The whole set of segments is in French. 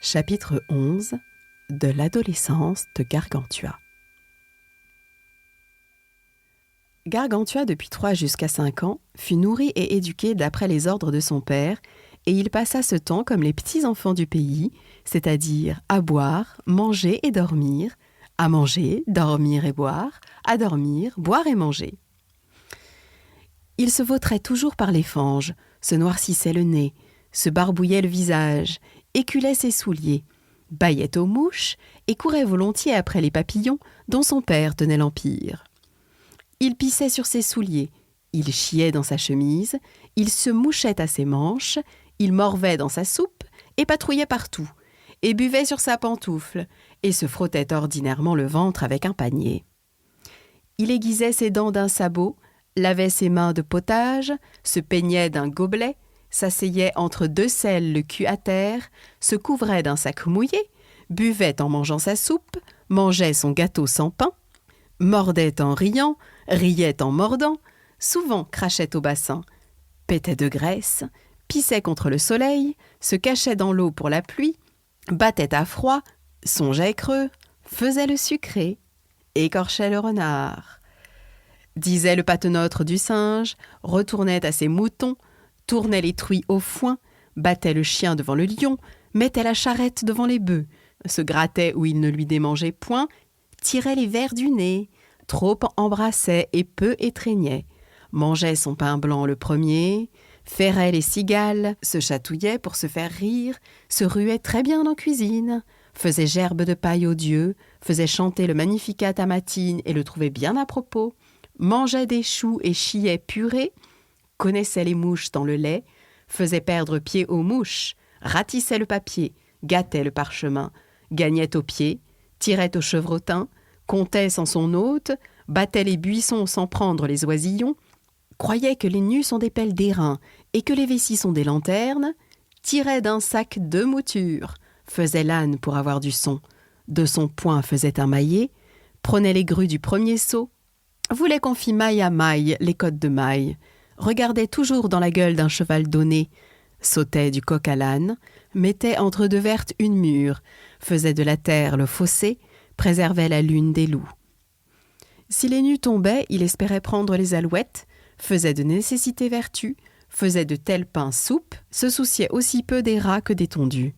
Chapitre 11 de l'adolescence de Gargantua. Gargantua, depuis 3 jusqu'à 5 ans, fut nourri et éduqué d'après les ordres de son père, et il passa ce temps comme les petits enfants du pays, c'est-à-dire à boire, manger et dormir, à manger, dormir et boire, à dormir, boire et manger. Il se vautrait toujours par les fanges, se noircissait le nez, se barbouillait le visage, éculait ses souliers, bâillait aux mouches et courait volontiers après les papillons dont son père tenait l'empire. Il pissait sur ses souliers, il chiait dans sa chemise, il se mouchait à ses manches, il morvait dans sa soupe et patrouillait partout, et buvait sur sa pantoufle, et se frottait ordinairement le ventre avec un panier. Il aiguisait ses dents d'un sabot, lavait ses mains de potage, se peignait d'un gobelet, s'asseyait entre 2 selles le cul à terre, se couvrait d'un sac mouillé, buvait en mangeant sa soupe, mangeait son gâteau sans pain, mordait en riant, riait en mordant, souvent crachait au bassin, pétait de graisse, pissait contre le soleil, se cachait dans l'eau pour la pluie, battait à froid, songeait creux, faisait le sucré, écorchait le renard, disait le patenôtre du singe, retournait à ses moutons, tournait les truies au foin, battait le chien devant le lion, mettait la charrette devant les bœufs, se grattait où il ne lui démangeait point, tirait les vers du nez, trop embrassait et peu étreignait, mangeait son pain blanc le premier, ferrait les cigales, se chatouillait pour se faire rire, se ruait très bien en cuisine, faisait gerbe de paille aux dieux, faisait chanter le Magnificat à matine et le trouvait bien à propos, mangeait des choux et chiait purée, connaissait les mouches dans le lait, faisait perdre pied aux mouches, ratissait le papier, gâtait le parchemin, gagnait au pied, tirait au chevrotin, comptait sans son hôte, battait les buissons sans prendre les oisillons, croyait que les nus sont des pelles d'airain et que les vessies sont des lanternes, tirait d'un sac 2 moutures, faisait l'âne pour avoir du son, de son poing faisait un maillet, prenait les grues du premier seau, voulait qu'on fît maille à maille les côtes de maille, regardait toujours dans la gueule d'un cheval donné, sautait du coq à l'âne, mettait entre 2 vertes une mûre, faisait de la terre le fossé, préservait la lune des loups. Si les nus tombaient, il espérait prendre les alouettes, faisait de nécessité vertu, faisait de tel pain soupe, se souciait aussi peu des rats que des tondus.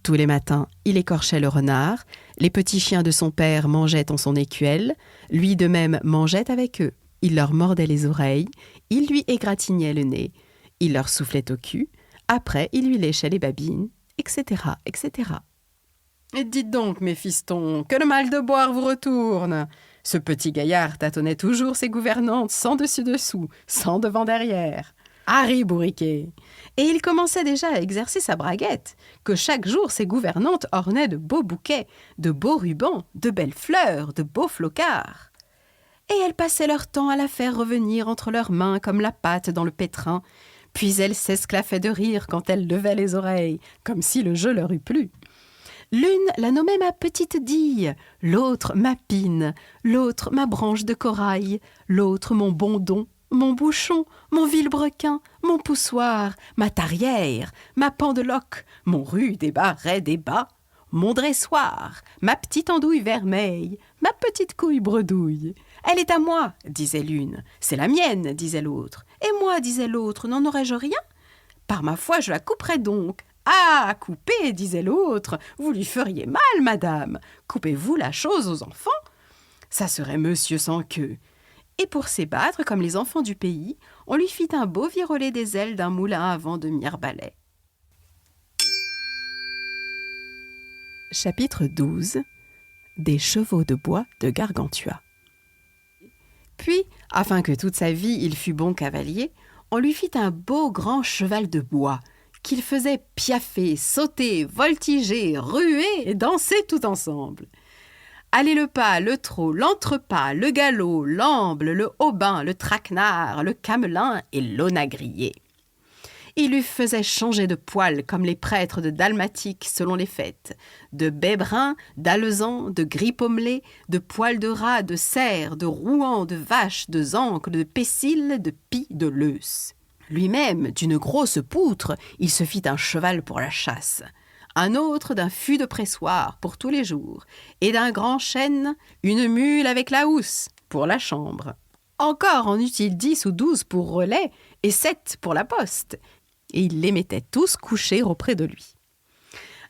Tous les matins, il écorchait le renard, les petits chiens de son père mangeaient en son écuelle, lui de même mangeait avec eux. Il leur mordait les oreilles, il lui égratignait le nez, il leur soufflait au cul, après il lui léchait les babines, etc., etc. « Et dites donc, mes fistons, que le mal de boire vous retourne !» Ce petit gaillard tâtonnait toujours ses gouvernantes sans dessus-dessous, sans devant-derrière. Harry bourriquet. Et il commençait déjà à exercer sa braguette, que chaque jour ses gouvernantes ornaient de beaux bouquets, de beaux rubans, de belles fleurs, de beaux flocards. Et elles passaient leur temps à la faire revenir entre leurs mains comme la pâte dans le pétrin, puis elles s'esclaffaient de rire quand elle levait les oreilles, comme si le jeu leur eût plu. L'une la nommait ma petite dille, l'autre ma pine, l'autre ma branche de corail, l'autre mon bondon, mon bouchon, mon vilebrequin, mon poussoir, ma tarière, ma pendeloque, mon rude et bas raide et bas, mon dressoir, ma petite andouille vermeille, ma petite couille bredouille. Elle est à moi, disait l'une. C'est la mienne, disait l'autre. Et moi, disait l'autre, n'en aurais-je rien? Par ma foi, je la couperais donc. Ah, couper, disait l'autre, vous lui feriez mal, madame. Coupez-vous la chose aux enfants? Ça serait monsieur sans queue. Et pour s'ébattre comme les enfants du pays, on lui fit un beau virelet des ailes d'un moulin à vent de mirebalais. Chapitre 12 des chevaux de bois de Gargantua. Puis, afin que toute sa vie il fût bon cavalier, on lui fit un beau grand cheval de bois, qu'il faisait piaffer, sauter, voltiger, ruer et danser tout ensemble. Aller le pas, le trot, l'entrepas, le galop, l'amble, le haubin, le traquenard, le camelin et l'onagrier. Il lui faisait changer de poil comme les prêtres de dalmatique selon les fêtes, de bais brun, d'alezan, de gris pommelé, de poil de rat, de cerf, de rouan, de vache, de zancre, de pessil, de pie, de leuce. Lui-même, d'une grosse poutre, il se fit un cheval pour la chasse. un autre d'un fût de pressoir pour tous les jours, et d'un grand chêne, une mule avec la housse pour la chambre. Encore en eut-il 10 ou 12 pour relais, et 7 pour la poste, et il les mettait tous couchés auprès de lui.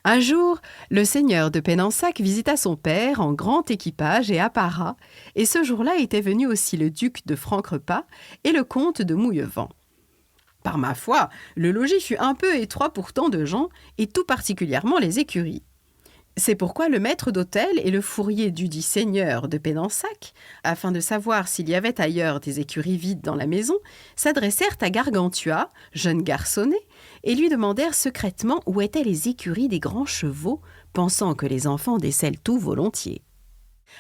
Un jour, le seigneur de Pénensac visita son père en grand équipage et apparat, et ce jour-là était venu aussi le duc de Franquerepas et le comte de Mouillevent. Par ma foi, le logis fut un peu étroit pour tant de gens, et tout particulièrement les écuries. C'est pourquoi le maître d'hôtel et le fourrier dudit seigneur de Pénensac, afin de savoir s'il y avait ailleurs des écuries vides dans la maison, s'adressèrent à Gargantua, jeune garçonnet, et lui demandèrent secrètement où étaient les écuries des grands chevaux, pensant que les enfants décèlent tout volontiers.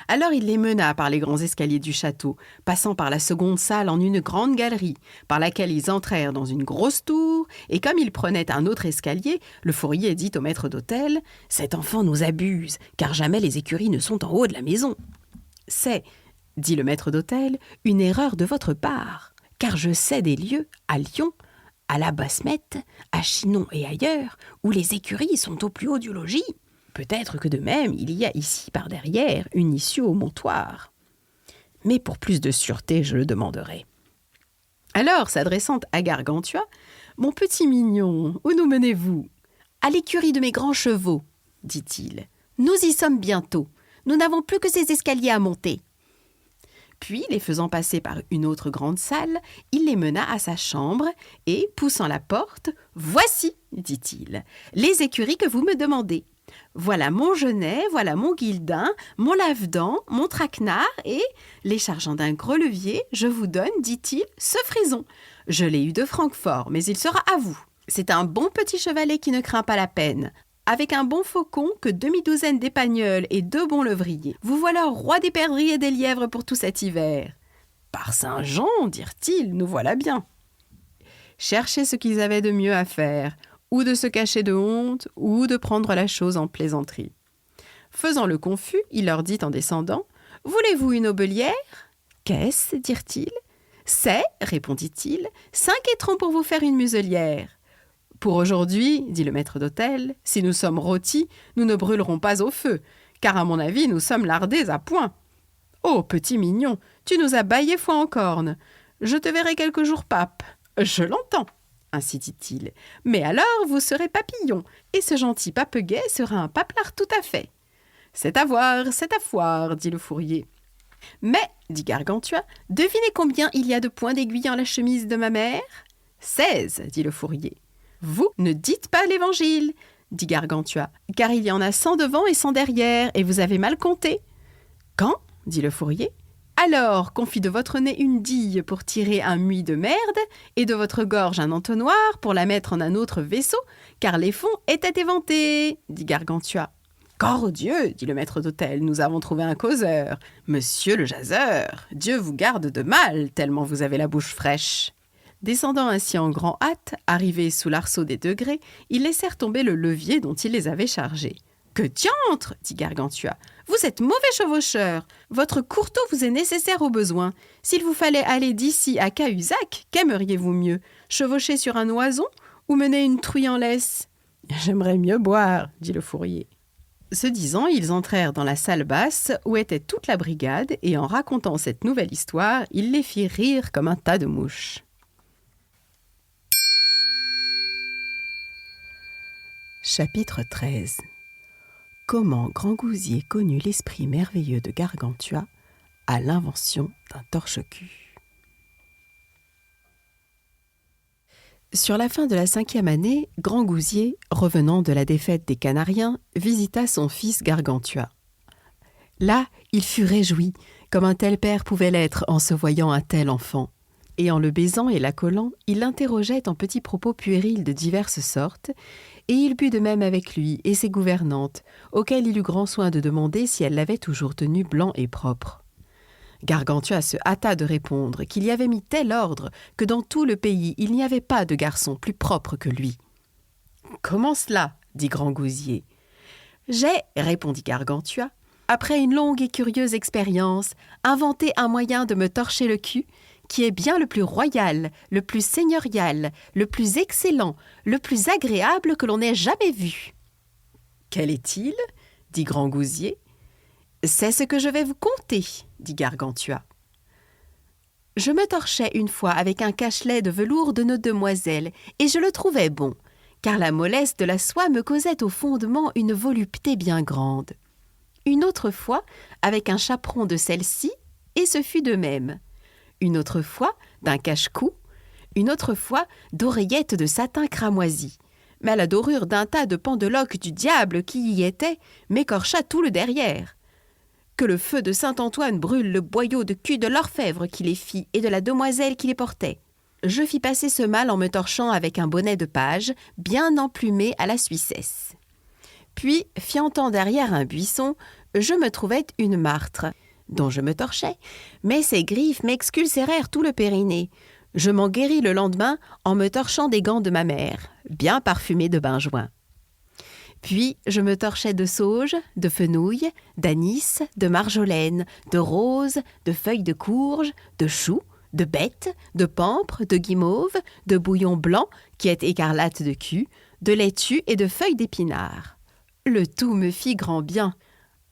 Alors il les mena par les grands escaliers du château, passant par la seconde salle en une grande galerie, par laquelle ils entrèrent dans une grosse tour, et comme ils prenaient un autre escalier, le fourrier dit au maître d'hôtel « Cet enfant nous abuse, car jamais les écuries ne sont en haut de la maison. »« C'est, dit le maître d'hôtel, une erreur de votre part, car je sais des lieux, à Lyon, à la Basse-Mette, à Chinon et ailleurs, où les écuries sont au plus haut du logis. Peut-être que de même, il y a ici, par derrière, une issue au montoir. Mais pour plus de sûreté, je le demanderai. » Alors, s'adressant à Gargantua, « Mon petit mignon, où nous menez-vous ?»« À l'écurie de mes grands chevaux, dit-il. Nous y sommes bientôt. Nous n'avons plus que ces escaliers à monter. » Puis, les faisant passer par une autre grande salle, il les mena à sa chambre et, poussant la porte, « Voici, dit-il, les écuries que vous me demandez. Voilà mon genet, voilà mon guildin, mon lave-dents, mon traquenard et, les chargeant d'un gros levier, je vous donne, dit-il, ce frison. Je l'ai eu de Francfort, mais il sera à vous. C'est un bon petit chevalet qui ne craint pas la peine. Avec un bon faucon, que demi-douzaine d'épagnols et 2 bons levriers. Vous voilà roi des perdrix et des lièvres pour tout cet hiver. Par Saint-Jean, dirent-ils, nous voilà bien. Cherchez ce qu'ils avaient de mieux à faire, ou de se cacher de honte, ou de prendre la chose en plaisanterie. Faisant le confus, il leur dit en descendant, « Voulez-vous une aubelière ?»« Qu'est-ce » dirent-ils. « C'est, répondit-il, 5 étrons pour vous faire une muselière. » « Pour aujourd'hui, dit le maître d'hôtel, si nous sommes rôtis, nous ne brûlerons pas au feu, car à mon avis, nous sommes lardés à point. Oh, petit mignon, tu nous as baillé foi en corne. Je te verrai quelques jours pape. Je l'entends, ainsi dit-il. Mais alors, vous serez papillon, et ce gentil papeguet sera un papelard tout à fait. C'est à voir, c'est à voir, dit le fourrier. Mais, dit Gargantua, devinez combien il y a de points d'aiguille en la chemise de ma mère ? 16, dit le fourrier. Vous ne dites pas l'Évangile, dit Gargantua, car il y en a 100 devant et 100 derrière, et vous avez mal compté. Quand, dit le fourrier, alors qu'on fit de votre nez une dille pour tirer un muid de merde, et de votre gorge un entonnoir pour la mettre en un autre vaisseau, car les fonds étaient éventés, dit Gargantua. Corps Dieu, dit le maître d'hôtel, nous avons trouvé un causeur. Monsieur le jaseur, Dieu vous garde de mal, tellement vous avez la bouche fraîche. Descendant ainsi en grand hâte, arrivés sous l'arceau des degrés, ils laissèrent tomber le levier dont ils les avaient chargés. « Que diantre !» dit Gargantua. « Vous êtes mauvais chevaucheur. Votre courteau vous est nécessaire au besoin. S'il vous fallait aller d'ici à Cahuzac, qu'aimeriez-vous mieux ? Chevaucher sur un oison ou mener une truie en laisse ?»« J'aimerais mieux boire, » dit le fourrier. Ce disant, ils entrèrent dans la salle basse où était toute la brigade et en racontant cette nouvelle histoire, ils les firent rire comme un tas de mouches. Chapitre 13. Comment Grangousier connut l'esprit merveilleux de Gargantua à l'invention d'un torche-cul. Sur la fin de la 5e année, Grangousier, revenant de la défaite des Canariens, visita son fils Gargantua. Là, il fut réjoui, comme un tel père pouvait l'être en se voyant un tel enfant. Et en le baisant et l'accolant, il l'interrogeait en petits propos puérils de diverses sortes, et il but de même avec lui et ses gouvernantes, auxquelles il eut grand soin de demander si elles l'avaient toujours tenu blanc et propre. Gargantua se hâta de répondre qu'il y avait mis tel ordre que dans tout le pays il n'y avait pas de garçon plus propre que lui. « Comment cela ?» dit Grangousier. « J'ai, répondit Gargantua, après une longue et curieuse expérience, inventé un moyen de me torcher le cul, qui est bien le plus royal, le plus seigneurial, le plus excellent, le plus agréable que l'on ait jamais vu. » Quel est-il ? Dit Grand-Gousier. C'est ce que je vais vous conter, dit Gargantua. Je me torchais une fois avec un cachelet de velours de nos demoiselles, et je le trouvais bon, car la mollesse de la soie me causait au fondement une volupté bien grande. Une autre fois, avec un chaperon de celle-ci, et ce fut de même. Une autre fois, d'un cache-cou, une autre fois, d'oreillettes de satin cramoisi. Mais la dorure d'un tas de pendeloques du diable qui y était m'écorcha tout le derrière. Que le feu de Saint-Antoine brûle le boyau de cul de l'orfèvre qui les fit et de la demoiselle qui les portait. Je fis passer ce mal en me torchant avec un bonnet de page, bien emplumé à la Suissesse. Puis, fiantant derrière un buisson, je me trouvais une martre, dont je me torchais, mais ses griffes m'exculcérèrent tout le périnée. Je m'en guéris le lendemain en me torchant des gants de ma mère, bien parfumés de benjoin. Puis je me torchais de sauge, de fenouil, d'anis, de marjolaine, de rose, de feuilles de courge, de choux, de bête, de pampre, de guimauve, de bouillon blanc qui est écarlate de cul, de laitue et de feuilles d'épinard. Le tout me fit grand bien.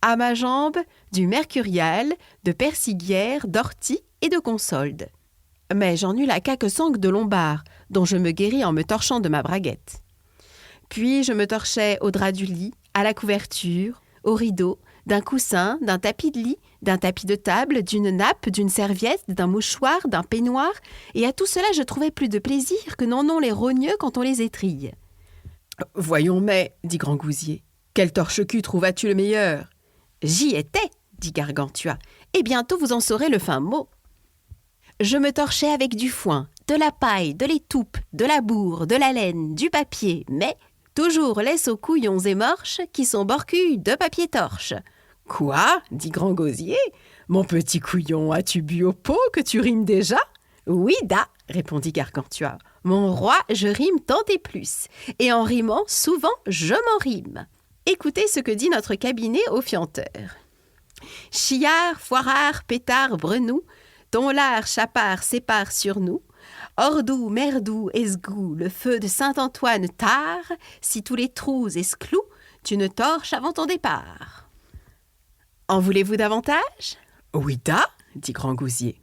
À ma jambe, du mercurial, de persiguière, d'ortie et de consolde. Mais j'en eus la caque-sangue de lombard, dont je me guéris en me torchant de ma braguette. Puis je me torchais au drap du lit, à la couverture, au rideau, d'un coussin, d'un tapis de lit, d'un tapis de table, d'une nappe, d'une serviette, d'un mouchoir, d'un peignoir, et à tout cela je trouvais plus de plaisir que n'en ont les rogneux quand on les étrille. « Voyons, mais, dit Grand-Gousier, quel torche-cul trouvas-tu le meilleur ?»« J'y étais, dit Gargantua, et bientôt vous en saurez le fin mot. » Je me torchais avec du foin, de la paille, de l'étoupe, de la bourre, de la laine, du papier, mais toujours laisse aux couillons émorches qui sont borculs de papier torche. « Quoi ?» dit Grand-Gousier. « Mon petit couillon, as-tu bu au pot que tu rimes déjà ?»« Oui, da !» répondit Gargantua. « Mon roi, je rime tant et plus, et en rimant, souvent, je m'en rime. » Écoutez ce que dit notre cabinet au fianteur. « Chiard, foirard, pétard, brenou, ton lard, chapard, sépare sur nous. Ordou, merdou, esgou, le feu de Saint-Antoine tard, si tous les trous esclous, tu ne torches avant ton départ. » En voulez-vous davantage ? Oui, da, dit Grand-Gousier.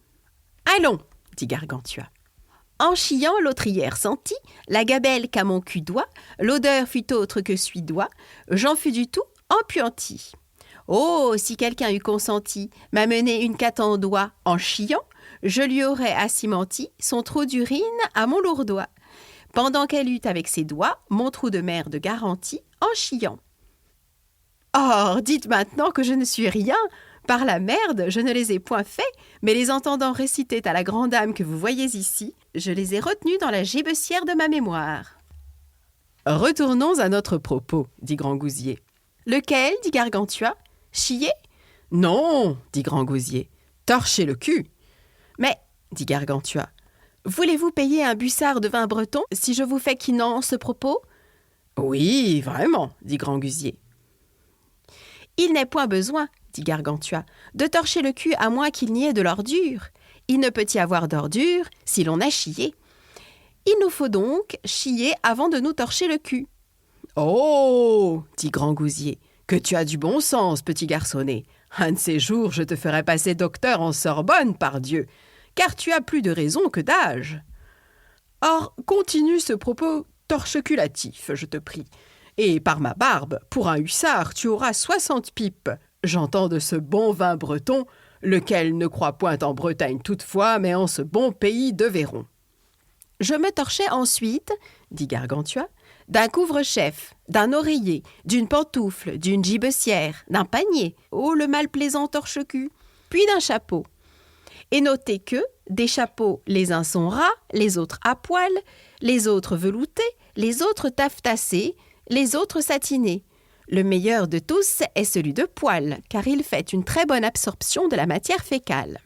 Allons, dit Gargantua. En chiant, l'autrière sentit, la gabelle qu'à mon cul doigt, l'odeur fut autre que suidois, j'en fus du tout empuanti. Oh, si quelqu'un eût consenti m'amener une catte en doigt en chiant, je lui aurais assimenti son trou d'urine à mon lourd doigt, pendant qu'elle eut avec ses doigts mon trou de mer de garantie en chiant. Or, dites maintenant que je ne suis rien. Par la merde, je ne les ai point faits, mais les entendant réciter à la grande dame que vous voyez ici, je les ai retenus dans la gibecière de ma mémoire. Retournons à notre propos, dit Grand-Gousier. Lequel, dit Gargantua. Chier ? Non, dit Grand-Gousier. Torcher le cul. Mais, dit Gargantua, voulez-vous payer un bussard de vin breton si je vous fais quinant ce propos ? Oui, vraiment, dit Grand-Gousier. Il n'est point besoin, dit Gargantua, de torcher le cul à moins qu'il n'y ait de l'ordure. Il ne peut y avoir d'ordure si l'on a chié. Il nous faut donc chier avant de nous torcher le cul. Oh, dit Grand-Gousier, que tu as du bon sens, petit garçonnet. Un de ces jours, je te ferai passer docteur en Sorbonne, pardieu, car tu as plus de raison que d'âge. Or, continue ce propos torcheculatif, je te prie. Et par ma barbe, pour un hussard, tu auras 60 pipes. J'entends de ce bon vin breton, lequel ne croit point en Bretagne toutefois, mais en ce bon pays de Véron. Je me torchais ensuite, dit Gargantua, d'un couvre-chef, d'un oreiller, d'une pantoufle, d'une gibecière, d'un panier, oh le malplaisant torche-cul, puis d'un chapeau. Et notez que, des chapeaux, les uns sont ras, les autres à poil, les autres veloutés, les autres taffetassés, les autres satinés. Le meilleur de tous est celui de poil, car il fait une très bonne absorption de la matière fécale.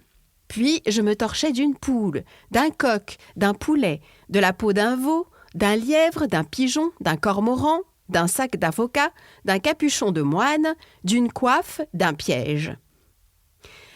Puis je me torchais d'une poule, d'un coq, d'un poulet, de la peau d'un veau, d'un lièvre, d'un pigeon, d'un cormoran, d'un sac d'avocat, d'un capuchon de moine, d'une coiffe, d'un piège.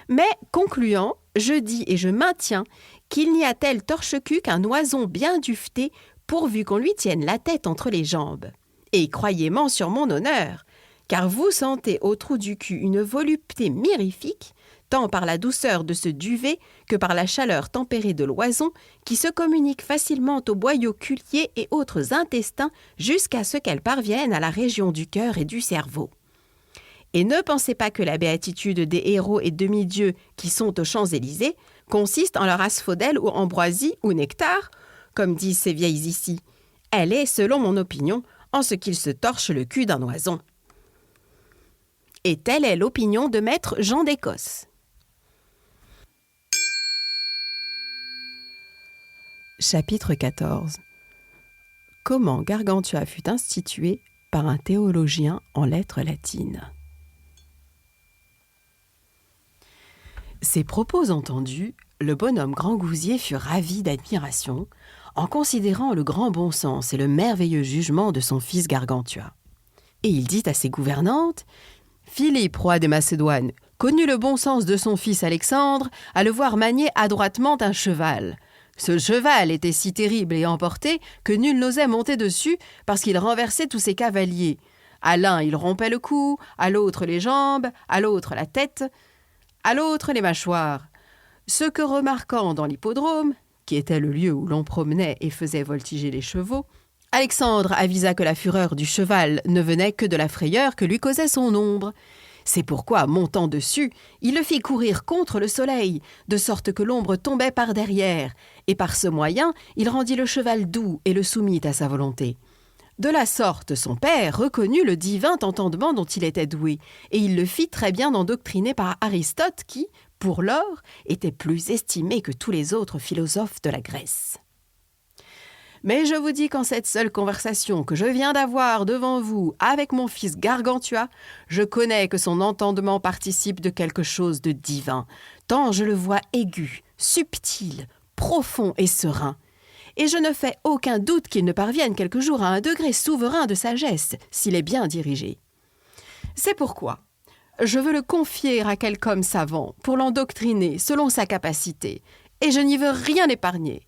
Mais, concluant, je dis et je maintiens qu'il n'y a tel torche-cul qu'un oison bien duveté, pourvu qu'on lui tienne la tête entre les jambes. Et croyez-m'en sur mon honneur, car vous sentez au trou du cul une volupté mirifique, tant par la douceur de ce duvet que par la chaleur tempérée de l'oison, qui se communique facilement aux boyaux culiers et autres intestins jusqu'à ce qu'elle parvienne à la région du cœur et du cerveau. Et ne pensez pas que la béatitude des héros et demi-dieux qui sont aux Champs-Élysées consiste en leur asphodèle ou ambroisie ou nectar, comme disent ces vieilles ici. Elle est, selon mon opinion, en ce qu'ils se torchent le cul d'un oison. Et telle est l'opinion de maître Jean d'Écosse. Chapitre 14. Comment Gargantua fut institué par un théologien en lettres latines. Ces propos entendus, le bonhomme Grangousier fut ravi d'admiration en considérant le grand bon sens et le merveilleux jugement de son fils Gargantua. Et il dit à ses gouvernantes « Philippe, roi de Macédoine, connut le bon sens de son fils Alexandre à le voir manier adroitement un cheval. Ce cheval était si terrible et emporté que nul n'osait monter dessus parce qu'il renversait tous ses cavaliers. À l'un, il rompait le cou, à l'autre les jambes, à l'autre la tête, à l'autre les mâchoires. Ce que remarquant dans l'hippodrome, qui était le lieu où l'on promenait et faisait voltiger les chevaux, Alexandre avisa que la fureur du cheval ne venait que de la frayeur que lui causait son ombre. C'est pourquoi, montant dessus, il le fit courir contre le soleil, de sorte que l'ombre tombait par derrière, et par ce moyen, il rendit le cheval doux et le soumit à sa volonté. De la sorte, son père reconnut le divin entendement dont il était doué, et il le fit très bien endoctriner par Aristote qui, pour lors, était plus estimé que tous les autres philosophes de la Grèce. Mais je vous dis qu'en cette seule conversation que je viens d'avoir devant vous avec mon fils Gargantua, je connais que son entendement participe de quelque chose de divin, tant je le vois aigu, subtil, profond et serein. Et je ne fais aucun doute qu'il ne parvienne quelque jour à un degré souverain de sagesse, s'il est bien dirigé. C'est pourquoi je veux le confier à quelque homme savant pour l'endoctriner selon sa capacité, et je n'y veux rien épargner.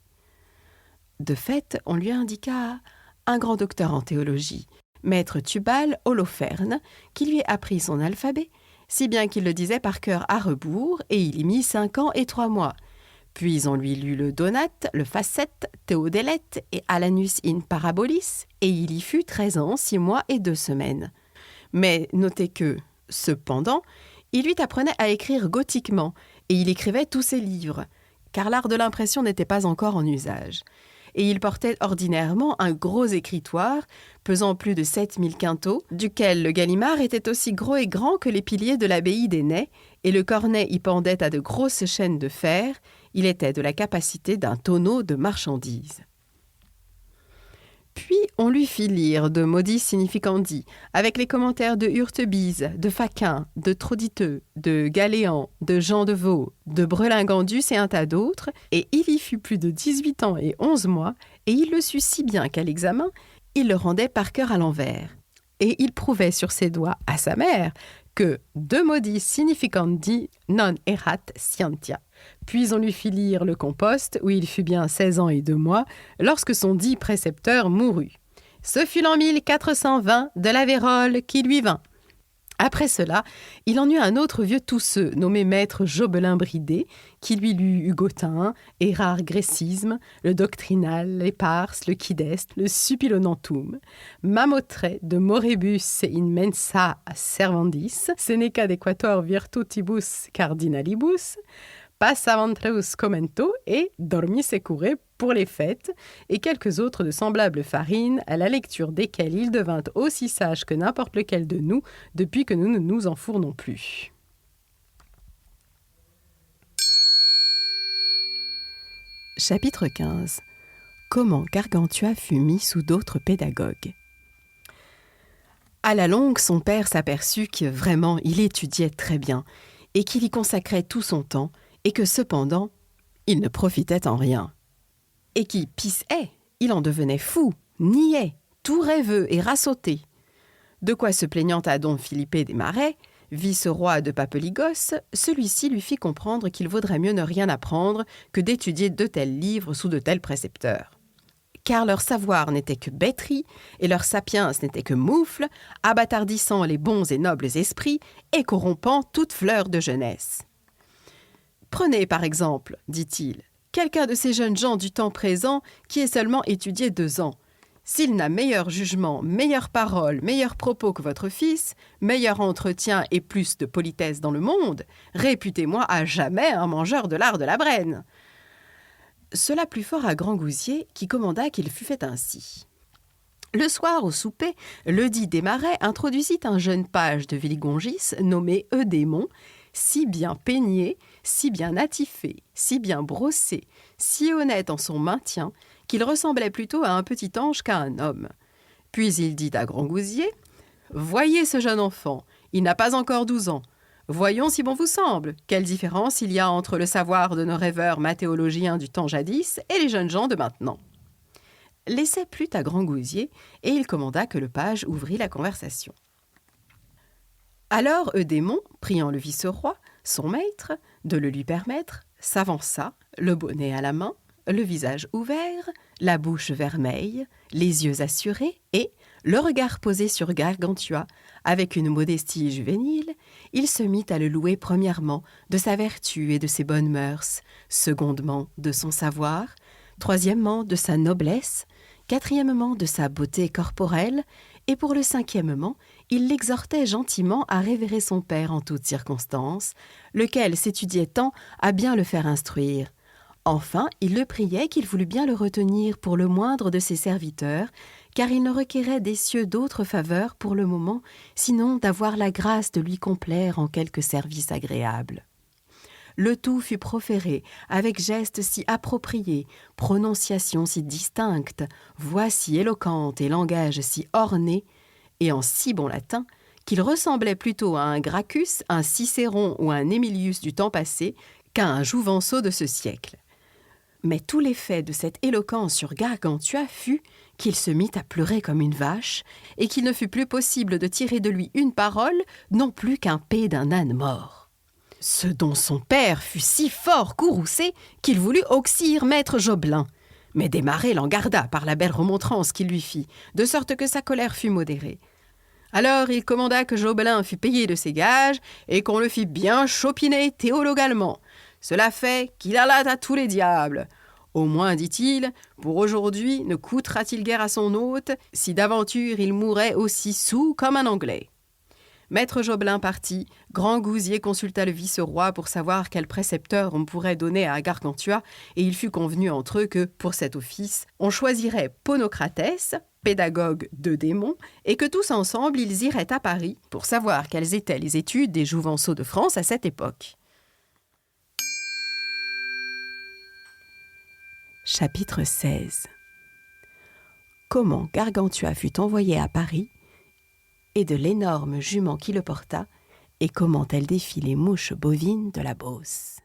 De fait, on lui indiqua un grand docteur en théologie, maître Tubal Holoferne, qui lui apprit son alphabet, si bien qu'il le disait par cœur à rebours, et il y mit 5 ans et 3 mois. Puis on lui lut le Donate, le Facette, Théodélette et Alanus in Parabolis, et il y fut 13 ans, 6 mois et 2 semaines. Mais notez que, cependant, il lui apprenait à écrire gothiquement, et il écrivait tous ses livres, car l'art de l'impression n'était pas encore en usage. Et il portait ordinairement un gros écritoire, pesant plus de 7000 quintaux, duquel le gallimard était aussi gros et grand que les piliers de l'abbaye d'Ainay, et le cornet y pendait à de grosses chaînes de fer. Il était de la capacité d'un tonneau de marchandises. Puis on lui fit lire de Modis Significandi, avec les commentaires de Hurtebise, de Faquin, de Trauditeux, de Galéan, de Jean de Vaux, de Brelingandus et un tas d'autres, et il y fut plus de 18 ans et 11 mois, et il le sut si bien qu'à l'examen, il le rendait par cœur à l'envers. Et il prouvait sur ses doigts à sa mère que de Modis Significandi non erat scientia. Puis on lui fit lire le Compost, où il fut bien 16 ans et 2 mois, lorsque son dit précepteur mourut. Ce fut l'an 1420 de la vérole qui lui vint. Après cela, il en eut un autre vieux tousseux, nommé maître Jobelin Bridé, qui lui lut Hugotin, Erard Grécisme, le Doctrinal, l'Éparse, le Quideste, le Suppilonantum, Mamotret de Morebus in mensa servandis, Seneca d'Equator virtutibus cardinalibus, Passavantreus commento et Dormis secure pour les fêtes, et quelques autres de semblables farines, à la lecture desquelles il devint aussi sage que n'importe lequel de nous, depuis que nous ne nous enfournons plus. Chapitre 15. Comment Gargantua fut mis sous d'autres pédagogues. À la longue, son père s'aperçut que vraiment il étudiait très bien, et qu'il y consacrait tout son temps, et que cependant, il ne profitait en rien. Et qui, pis est, il en devenait fou, niais, tout rêveux et rassauté. De quoi se plaignant à don Philippe des Marais, vice-roi de Papeligos, celui-ci lui fit comprendre qu'il vaudrait mieux ne rien apprendre que d'étudier de tels livres sous de tels précepteurs. car leur savoir n'était que bêterie, et leur sapiens n'était que moufle, abâtardissant les bons et nobles esprits, et corrompant toute fleur de jeunesse. Prenez par exemple, dit-il, quelqu'un de ces jeunes gens du temps présent qui est seulement étudié 2 ans. S'il n'a meilleur jugement, meilleure parole, meilleurs propos que votre fils, meilleur entretien et plus de politesse dans le monde, réputez-moi à jamais un mangeur de lard de la Brenne. Cela plut fort à Grangousier, qui commanda qu'il fût fait ainsi. Le soir, au souper, ledit Desmarets introduisit un jeune page de Villegongis nommé Eudémon, si bien peigné, si bien attifé, si bien brossé, si honnête en son maintien, qu'il ressemblait plutôt à un petit ange qu'à un homme. Puis il dit à Grangousier : « Voyez ce jeune enfant, il n'a pas encore 12 ans. Voyons si bon vous semble, quelle différence il y a entre le savoir de nos rêveurs mathéologiens du temps jadis et les jeunes gens de maintenant. » L'essai plut à Grangousier, et il commanda que le page ouvrît la conversation. Alors Eudémon, priant le vice-roi, son maître, de le lui permettre, s'avança, le bonnet à la main, le visage ouvert, la bouche vermeille, les yeux assurés, et, le regard posé sur Gargantua, avec une modestie juvénile, il se mit à le louer premièrement de sa vertu et de ses bonnes mœurs, secondement de son savoir, troisièmement de sa noblesse, quatrièmement de sa beauté corporelle, et pour le cinquièmement, il l'exhortait gentiment à révérer son père en toutes circonstances, lequel s'étudiait tant à bien le faire instruire. Enfin, il le priait qu'il voulût bien le retenir pour le moindre de ses serviteurs, car il ne requérait des cieux d'autres faveurs pour le moment, sinon d'avoir la grâce de lui complaire en quelque service agréable. Le tout fut proféré avec gestes si appropriés, prononciation si distincte, voix si éloquente et langage si orné, et en si bon latin, qu'il ressemblait plutôt à un Gracchus, un Cicéron ou un Émilius du temps passé qu'à un Jouvenceau de ce siècle. Mais tout l'effet de cette éloquence sur Gargantua fut qu'il se mit à pleurer comme une vache et qu'il ne fut plus possible de tirer de lui une parole, non plus qu'un paix d'un âne mort. Ce dont son père fut si fort courroucé qu'il voulut auxire maître Jobelin. Mais Desmarets l'en garda par la belle remontrance qu'il lui fit, de sorte que sa colère fut modérée. Alors il commanda que Jobelin fût payé de ses gages et qu'on le fît bien chopiner théologalement. Cela fait qu'il alla à tous les diables. Au moins, dit-il, pour aujourd'hui ne coûtera-t-il guère à son hôte si d'aventure il mourait aussi soûl comme un Anglais. Maître Jobelin partit, Grangousier consulta le vice-roi pour savoir quel précepteur on pourrait donner à Gargantua, et il fut convenu entre eux que, pour cet office, on choisirait Ponocrates, pédagogue d'Eudémon, et que tous ensemble ils iraient à Paris pour savoir quelles étaient les études des Jouvenceaux de France à cette époque. Chapitre 16. Comment Gargantua fut envoyé à Paris, et de l'énorme jument qui le porta, et comment elle défie les mouches bovines de la Beauce.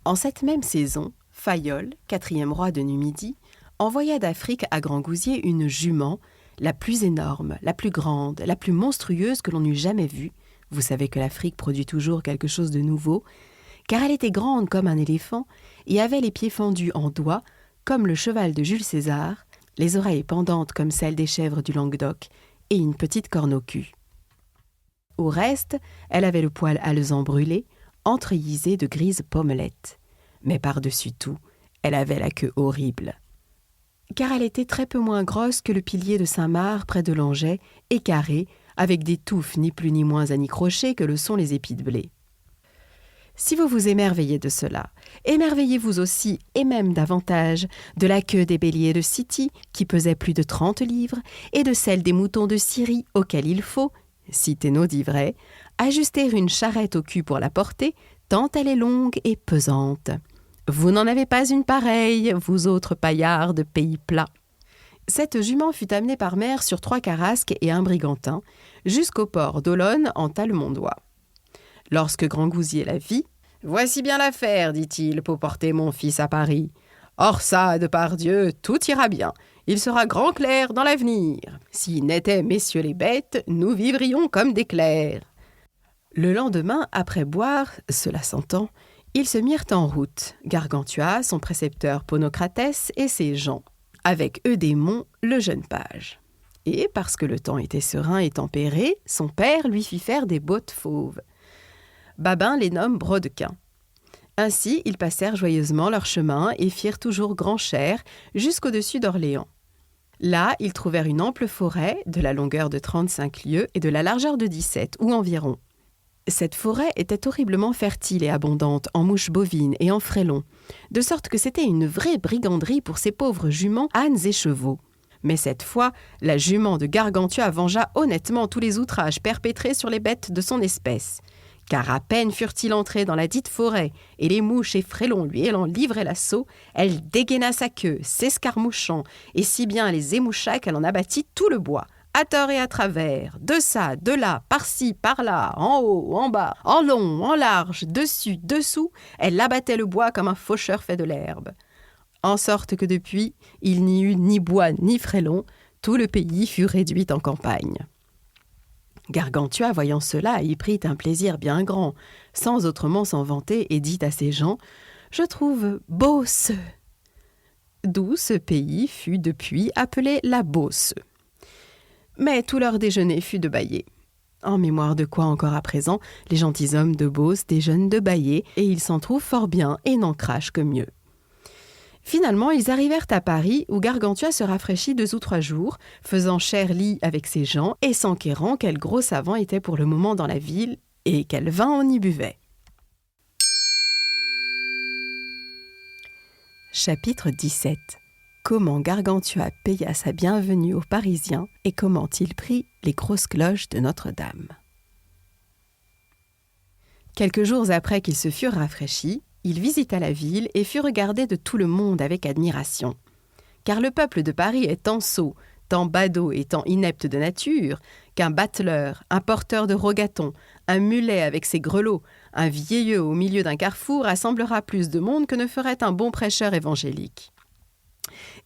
En cette même saison, Fayolle, 4e roi de Numidie, envoya d'Afrique à Grangousier une jument, la plus énorme, la plus grande, la plus monstrueuse que l'on eût jamais vue. Vous savez que l'Afrique produit toujours quelque chose de nouveau, car elle était grande comme un éléphant et avait les pieds fendus en doigts, comme le cheval de Jules César, les oreilles pendantes comme celles des chèvres du Languedoc, et une petite corne au cul. Au reste, elle avait le poil alezan brûlé, entrelisé de grises pommelettes. Mais par-dessus tout, elle avait la queue horrible. Car elle était très peu moins grosse que le pilier de Saint-Marc près de Langeais, et carrée, avec des touffes ni plus ni moins à n'y crocher que le sont les épis de blé. Si vous vous émerveillez de cela, émerveillez-vous aussi, et même davantage, de la queue des béliers de City, qui pesait plus de 30 livres, et de celle des moutons de Syrie, auxquels il faut, si Thénault dit vrai, ajuster une charrette au cul pour la porter, tant elle est longue et pesante. Vous n'en avez pas une pareille, vous autres paillards de pays plats. Cette jument fut amenée par mer sur 3 carrasques et un brigantin, jusqu'au port d'Olonne en Talmondois. Lorsque Grangousier la vit, « Voici bien l'affaire, dit-il, pour porter mon fils à Paris. Or ça, de par Dieu, tout ira bien. Il sera grand clerc dans l'avenir. S'ils n'étaient messieurs les bêtes, nous vivrions comme des clercs. » Le lendemain, après boire, cela s'entend, ils se mirent en route, Gargantua, son précepteur Ponocrates et ses gens, Avec Eudémon, le jeune page. Et parce que le temps était serein et tempéré, son père lui fit faire des bottes fauves. Babin les nomme brodequins. Ainsi, ils passèrent joyeusement leur chemin et firent toujours grand chère jusqu'au-dessus d'Orléans. Là, ils trouvèrent une ample forêt de la longueur de 35 lieues et de la largeur de 17, ou environ. Cette forêt était horriblement fertile et abondante en mouches bovines et en frélons, de sorte que c'était une vraie briganderie pour ces pauvres juments, ânes et chevaux. Mais cette fois, la jument de Gargantua vengea honnêtement tous les outrages perpétrés sur les bêtes de son espèce. Car à peine furent-ils entrés dans la dite forêt, et les mouches et frélons lui ayant livré l'assaut, elle dégaina sa queue, s'escarmouchant, et si bien les émoucha qu'elle en abattit tout le bois, à tort et à travers, de ça, de là, par-ci, par-là, en haut, en bas, en long, en large, dessus, dessous, elle abattait le bois comme un faucheur fait de l'herbe. En sorte que depuis, il n'y eut ni bois ni frélons, tout le pays fut réduit en campagne. Gargantua, voyant cela, y prit un plaisir bien grand, sans autrement s'en vanter, et dit à ses gens « Je trouve Beauce !» D'où ce pays fut depuis appelé la Beauce. Mais tout leur déjeuner fut de bâillé. En mémoire de quoi encore à présent, les gentilshommes de Beauce déjeunent de bâillé, et ils s'en trouvent fort bien et n'en crachent que mieux. Finalement, ils arrivèrent à Paris, où Gargantua se rafraîchit 2 ou 3 jours, faisant cher lit avec ses gens et s'enquérant quel gros savant était pour le moment dans la ville et quel vin on y buvait. Chapitre 17. Comment Gargantua paya sa bienvenue aux Parisiens et comment il prit les grosses cloches de Notre-Dame. Quelques jours après qu'ils se furent rafraîchis, il visita la ville et fut regardé de tout le monde avec admiration. Car le peuple de Paris est tant sot, tant badaud et tant inepte de nature, qu'un battleur, un porteur de rogatons, un mulet avec ses grelots, un vieilleux au milieu d'un carrefour rassemblera plus de monde que ne ferait un bon prêcheur évangélique.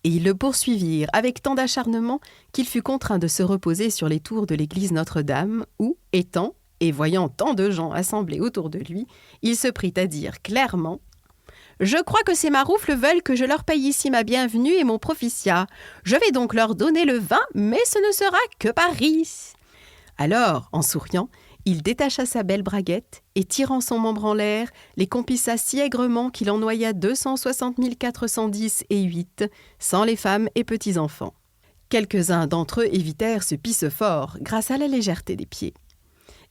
Et ils le poursuivirent avec tant d'acharnement qu'il fut contraint de se reposer sur les tours de l'église Notre-Dame, où, étant et voyant tant de gens assemblés autour de lui, il se prit à dire clairement « Je crois que ces maroufles veulent que je leur paye ici ma bienvenue et mon propitiat. Je vais donc leur donner le vin, mais ce ne sera que Paris. » Alors, en souriant, il détacha sa belle braguette et, tirant son membre en l'air, les compissa si aigrement qu'il en noya 260 410 et 8, sans les femmes et petits-enfants. Quelques-uns d'entre eux évitèrent ce pisse fort grâce à la légèreté des pieds.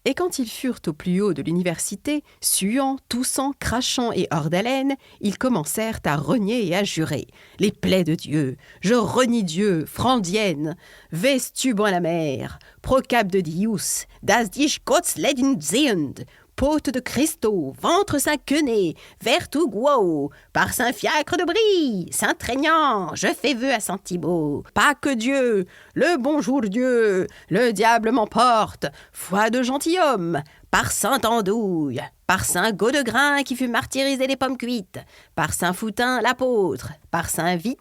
Et quand ils furent au plus haut de l'université, suant, toussant, crachant et hors d'haleine, ils commencèrent à renier et à jurer. « Les plaies de Dieu, je renie Dieu, Frandienne, Vestub en la mer, Procap de Dius, das dich Gotts leden sehend, Pote de Christo, ventre Saint-Quené, Vertu guau, par Saint-Fiacre de Brie, Saint-Trégnant, je fais vœu à Saint-Thibaut, pas que Dieu, le bonjour Dieu, le diable m'emporte, foi de gentilhomme, par Saint-Andouille, par Saint-Gaudegrin qui fut martyrisé les pommes cuites, par Saint-Foutin l'apôtre, par Saint-Vit,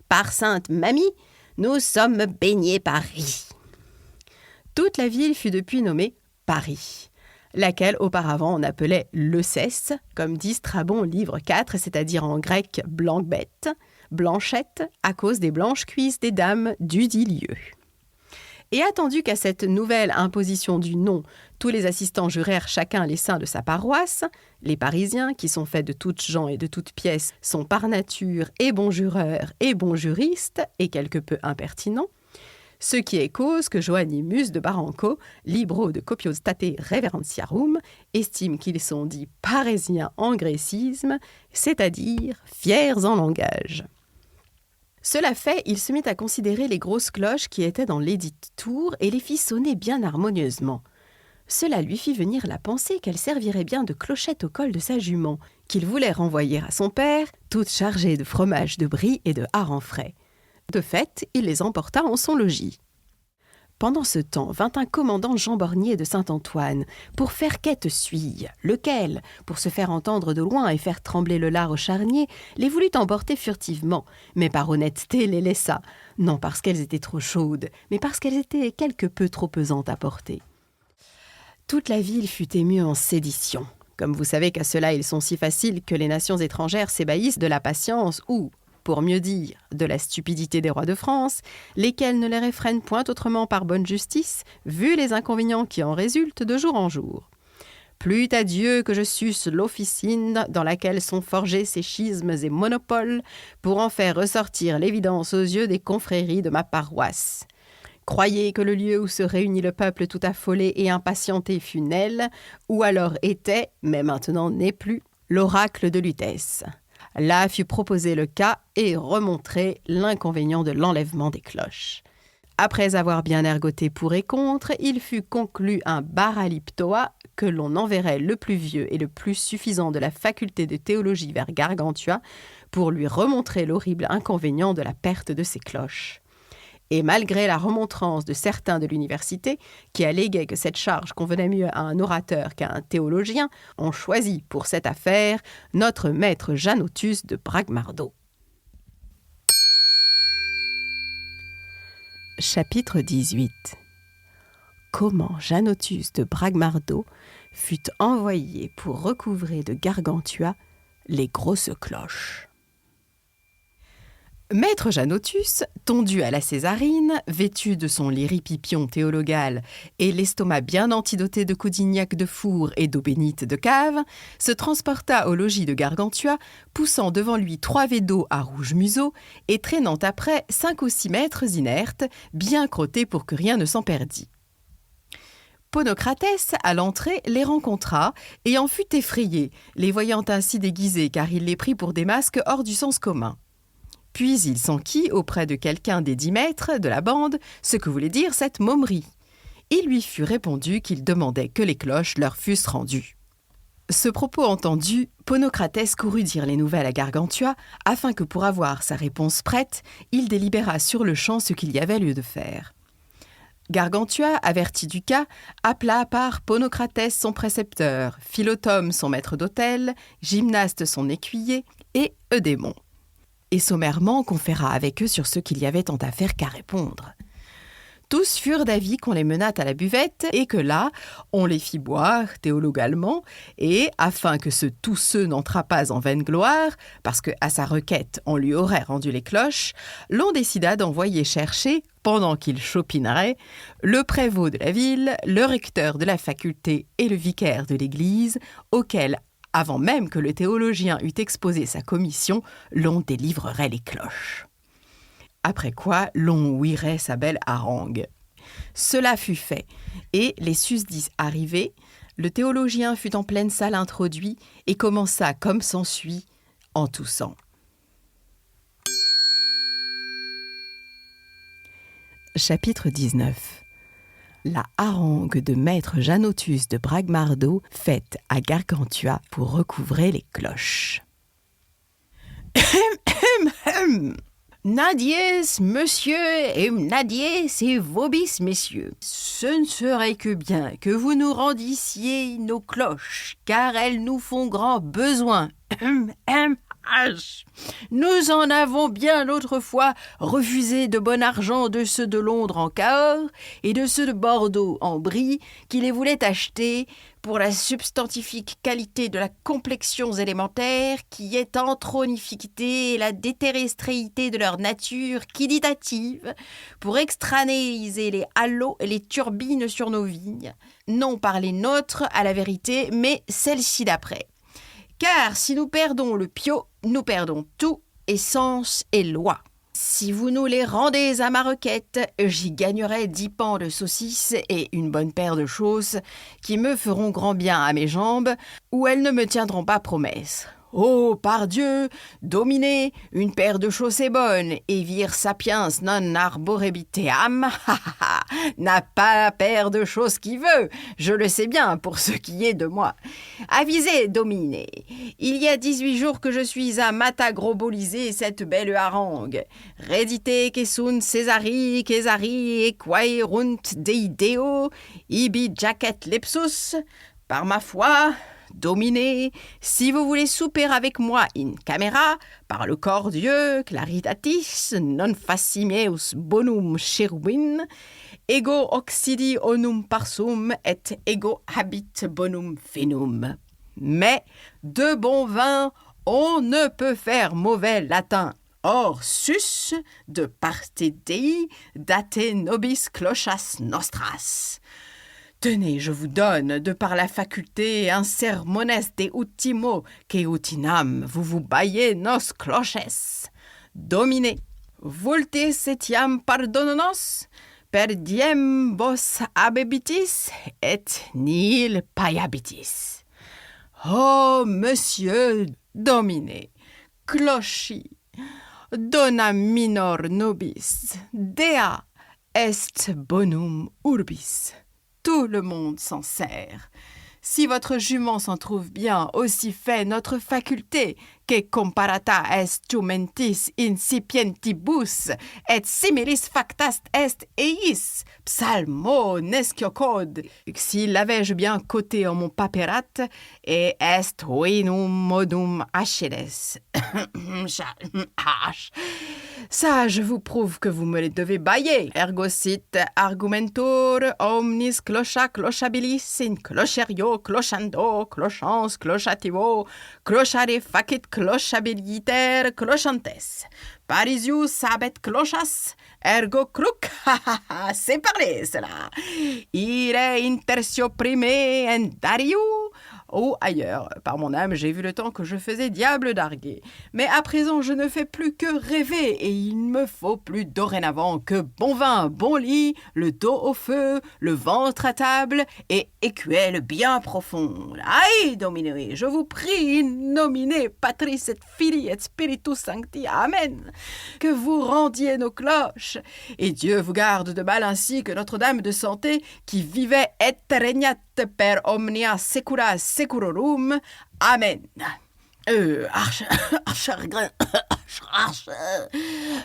par Sainte-Mamie, nous sommes baignés Paris. » Toute la ville fut depuis nommée Paris, laquelle auparavant on appelait Leucès, comme dit Strabon au livre 4, c'est-à-dire en grec blanc-bête, blanchette, à cause des blanches cuisses des dames du dit lieu. Et attendu qu'à cette nouvelle imposition du nom, tous les assistants jurèrent chacun les saints de sa paroisse, les Parisiens, qui sont faits de toutes gens et de toutes pièces, sont par nature et bons jureurs et bons juristes, et quelque peu impertinents, ce qui est cause que Joannimus de Baranco, libro de copiostate reverentiarum, estime qu'ils sont dits parisiens en grécisme, c'est-à-dire fiers en langage. Cela fait, il se mit à considérer les grosses cloches qui étaient dans l'édite tour et les fit sonner bien harmonieusement. Cela lui fit venir la pensée qu'elle servirait bien de clochette au col de sa jument, qu'il voulait renvoyer à son père, toute chargée de fromage de Brie et de harengs frais. De fait, il les emporta en son logis. Pendant ce temps, vint un commandant Jean Bornier de Saint-Antoine pour faire quête suille, lequel, pour se faire entendre de loin et faire trembler le lard au charnier, les voulut emporter furtivement, mais par honnêteté les laissa, non parce qu'elles étaient trop chaudes, mais parce qu'elles étaient quelque peu trop pesantes à porter. Toute la ville fut émue en sédition. Comme vous savez qu'à cela ils sont si faciles que les nations étrangères s'ébahissent de la patience ou, pour mieux dire de la stupidité des rois de France, lesquels ne les réfrènent point autrement par bonne justice, vu les inconvénients qui en résultent de jour en jour. Plût à Dieu que je suce l'officine dans laquelle sont forgés ces schismes et monopoles pour en faire ressortir l'évidence aux yeux des confréries de ma paroisse. Croyez que le lieu où se réunit le peuple tout affolé et impatienté fut Nesle, ou alors était, mais maintenant n'est plus, l'oracle de Lutèce. Là fut proposé le cas et remontré l'inconvénient de l'enlèvement des cloches. Après avoir bien ergoté pour et contre, il fut conclu un baraliptoa que l'on enverrait le plus vieux et le plus suffisant de la faculté de théologie vers Gargantua pour lui remontrer l'horrible inconvénient de la perte de ses cloches. Et malgré la remontrance de certains de l'université, qui alléguaient que cette charge convenait mieux à un orateur qu'à un théologien, on choisit pour cette affaire notre maître Janotus de Bragmardo. Chapitre 18. Comment Janotus de Bragmardo fut envoyé pour recouvrer de Gargantua les grosses cloches. Maître Janotus, tondu à la Césarine, vêtu de son liripipion théologal et l'estomac bien antidoté de coudignac de four et d'eau bénite de cave, se transporta au logis de Gargantua, poussant devant lui 3 vets d'eau à rouge museau et traînant après 5 ou 6 maîtres inertes, bien crottés pour que rien ne s'en perdît. Ponocratès, à l'entrée, les rencontra et en fut effrayé, les voyant ainsi déguisés, car il les prit pour des masques hors du sens commun. Puis il s'enquit auprès de quelqu'un des 10 maîtres de la bande ce que voulait dire cette momerie. Il lui fut répondu qu'il demandait que les cloches leur fussent rendues. Ce propos entendu, Ponocratès courut dire les nouvelles à Gargantua, afin que pour avoir sa réponse prête, il délibérât sur le champ ce qu'il y avait lieu de faire. Gargantua, averti du cas, appela à part Ponocratès son précepteur, Philotome son maître d'hôtel, Gymnaste son écuyer et Eudémon. Et sommairement conféra avec eux sur ce qu'il y avait tant à faire qu'à répondre. Tous furent d'avis qu'on les menât à la buvette et que là, on les fit boire théologalement et, afin que ce tous ceux n'entrât pas en vaine gloire, parce que à sa requête on lui aurait rendu les cloches, l'on décida d'envoyer chercher, pendant qu'il chopinerait, le prévôt de la ville, le recteur de la faculté et le vicaire de l'église, auquel avant même que le théologien eût exposé sa commission, l'on délivrerait les cloches. Après quoi, l'on ouïrait sa belle harangue. Cela fut fait, et les susdits arrivés, le théologien fut en pleine salle introduit et commença comme s'ensuit, en toussant. Chapitre 19. La harangue de maître Janotus de Bragmardo faite à Gargantua pour recouvrer les cloches. Nadies, monsieur, et nadies et vobis, messieurs. Ce ne serait que bien que vous nous rendissiez nos cloches, car elles nous font grand besoin. Nous en avons bien l'autre fois refusé de bon argent de ceux de Londres en Cahors et de ceux de Bordeaux en Brie qui les voulaient acheter pour la substantifique qualité de la complexion élémentaire qui est antronificité et la déterrestréité de leur nature quiditative pour extranéiser les halos et les turbines sur nos vignes, non par les nôtres à la vérité, mais celle-ci d'après. Car si nous perdons le pio, nous perdons tout, et sens et loi. Si vous nous les rendez à ma requête, j'y gagnerai 10 pans de saucisses et une bonne paire de chausses qui me feront grand bien à mes jambes, ou elles ne me tiendront pas promesse. Oh, pardieu, dominez, une paire de chaussées bonnes, et vir sapiens non arborebiteam, n'a pas la paire de choses qui veut, je le sais bien pour ce qui est de moi. Avisez, dominez, il y a 18 jours que je suis à matagroboliser cette belle harangue. Redite que sunt Césari, et quaerunt deideo, ibi jacet lepsus, par ma foi... Dominez, si vous voulez souper avec moi in camera, par le corps Dieu, claritatis, non facimeus bonum cherubin, ego occidi onum parsum et ego habit bonum fenum. Mais, de bon vin, on ne peut faire mauvais latin. Or sus de parte Dei date nobis clochas nostras. Tenez, je vous donne, de par la faculté, un sermones de ultimo que utinam, vous baillez nos cloches. Domine, vultis etiam pardononos, per diem vos abebitis et nihil paiabitis. Oh, monsieur Domine, clochi, dona minor nobis, dea est bonum urbis. Tout le monde s'en sert. Si votre jument s'en trouve bien, aussi fait notre faculté, que comparata est jumentis incipientibus, et similis factas est eis, psalmo nesciocode. Si l'avais-je bien coté en mon papérate, et est venum modum Achilles. Ça, je vous prouve que vous me les devez bailler. Ergo sit argumentor omnis clocha clochabilis in clocherio clochando clochans clochativo clochare facit clochabiliter clochantes. Parisius habet clochas, ergo cruc, c'est parlé cela. Ire intertio prime endariu, ou ailleurs, par mon âme, j'ai vu le temps que je faisais diable darguer. Mais à présent, je ne fais plus que rêver, et il me faut plus dorénavant que bon vin, bon lit, le dos au feu, le ventre à table, et écuelle bien profonde. Aïe, Domine, je vous prie, in nomine Patris et Filii et Spiritus Sancti, Amen, que vous rendiez nos cloches, et Dieu vous garde de mal ainsi que Notre-Dame de Santé, qui vivait et regnat per omnia secula securorum. Amen.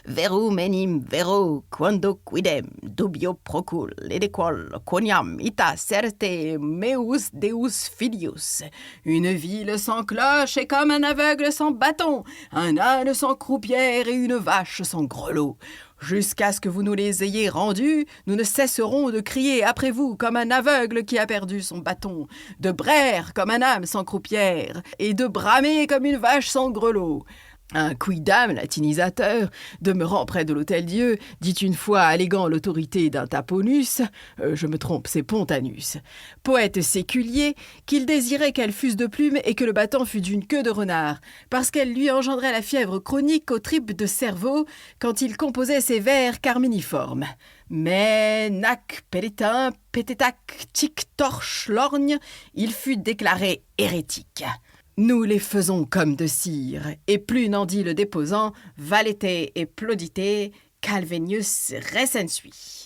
Verum enim vero quando quidem dubio procul edequol quoniam ita certe meus deus filius. Une ville sans cloche est comme un aveugle sans bâton, un âne sans croupière et une vache sans grelot. Jusqu'à ce que vous nous les ayez rendus, nous ne cesserons de crier après vous comme un aveugle qui a perdu son bâton, de braire comme un âne sans croupière, et de bramer comme une vache sans grelot. Un quidam latinisateur, demeurant près de l'Hôtel-Dieu, dit une fois alléguant l'autorité d'un taponus, je me trompe, c'est Pontanus, poète séculier, qu'il désirait qu'elle fût de plume et que le battant fût d'une queue de renard, parce qu'elle lui engendrait la fièvre chronique aux tripes de cerveau quand il composait ses vers carminiformes. Mais nac pélétin, pététac, tic, torche, lorgne, il fut déclaré hérétique. Nous les faisons comme de cire, et plus n'en dit le déposant, valete et plaudite, Calvenius recensui.